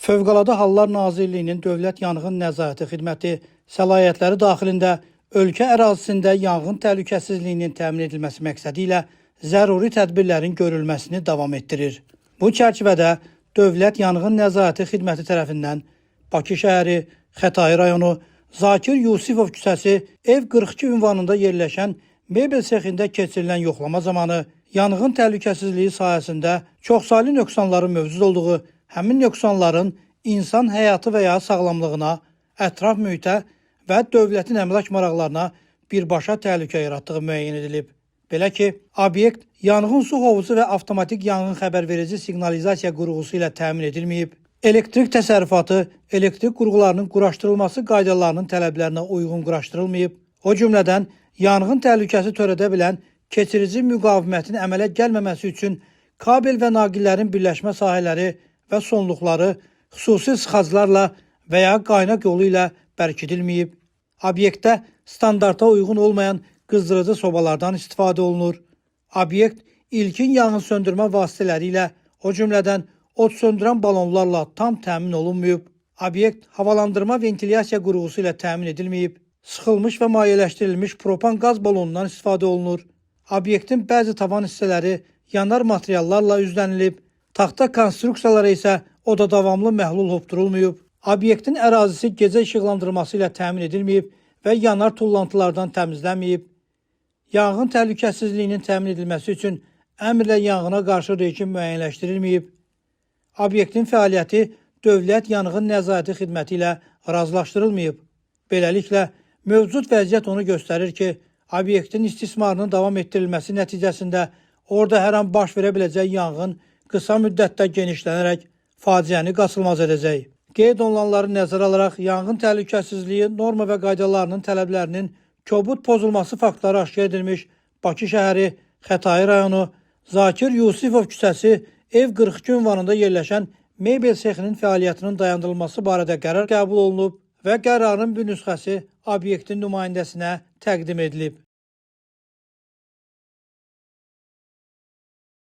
Fövqəladə Hallar Nazirliyinin Dövlət Yanğın Nəzarəti Xidməti səlahiyyətləri daxilində ölkə ərazisində yanğın təhlükəsizliyinin təmin edilməsi məqsədi ilə zəruri tədbirlərin görülməsini davam etdirir. Bu çərçivədə Dövlət Yanğın Nəzarəti Xidməti tərəfindən Bakı şəhəri, Xətai rayonu, Zakir Yusifov küçəsi, ev 42 ünvanında yerləşən mebel sexində keçirilən yoxlama zamanı yanğın təhlükəsizliyi sahəsində çoxsaylı nöqsanların mövcud olduğu, həmin nöqsanların insan həyatı və ya sağlamlığına, ətraf mühitə və dövlətin əmlak maraqlarına birbaşa təhlükə yaratdığı müəyyən edilib. Belə ki, obyekt yanğın su hovuzu və avtomatik yanğın xəbərverici siqnalizasiya qurğusu ilə təmin edilməyib, elektrik təsərrüfatı, elektrik qurğularının quraşdırılması qaydalarının tələblərinə uyğun quraşdırılmayıb, o cümlədən yanğın təhlükəsi törədə bilən keçirici müqavimətin əmələ gəlməməsi üçün kabel və naqillərin birləşmə sahələri və sonluqları xüsusi sıxaclarla və ya qaynaq yolu ilə bərkidilməyib. Obyektdə standarta uyğun olmayan qızdırıcı sobalardan istifadə olunur. Obyekt ilkin yanğın söndürmə vasitələri ilə, o cümlədən od söndürən balonlarla tam təmin olunmayıb. Obyekt havalandırma ventilyasiya qurğusu ilə təmin edilməyib. Sıxılmış və maliyyələşdirilmiş propan qaz balonundan istifadə olunur. Obyektin bəzi tavan hissələri yanar materiallarla üzlənilib. Taxta konstruksiyalara isə oda davamlı məhlul hopdurulmayıb. Obyektin ərazisi gecə işıqlandırması ilə təmin edilməyib və yanar tullantılardan təmizlənməyib. Yanğın təhlükəsizliyinin təmin edilməsi üçün əmrlə yanğına qarşı rejim müəyyənləşdirilməyib. Obyektin fəaliyyəti Dövlət Yanğın Nəzarəti Xidməti ilə razılaşdırılmayıb. Beləliklə, mövcud vəziyyət onu göstərir ki, obyektin istismarının davam etdirilməsi nəticəsində orada hər an baş verə biləcək yanğın qısa müddətdə genişlənərək faciəni qaçılmaz edəcək. Qeyd olunanları nəzərə alaraq yanğın təhlükəsizliyi norma və qaydalarının tələblərinin kobud pozulması faktları aşkar edilmiş Bakı şəhəri, Xətai rayonu, Zakir Yusifov küçəsi, ev 42 ünvanında yerləşən mebel sexinin fəaliyyətinin dayandırılması barədə qərar qəbul olunub və qərarın bir nüsxəsi obyektin nümayəndəsinə təqdim edilib.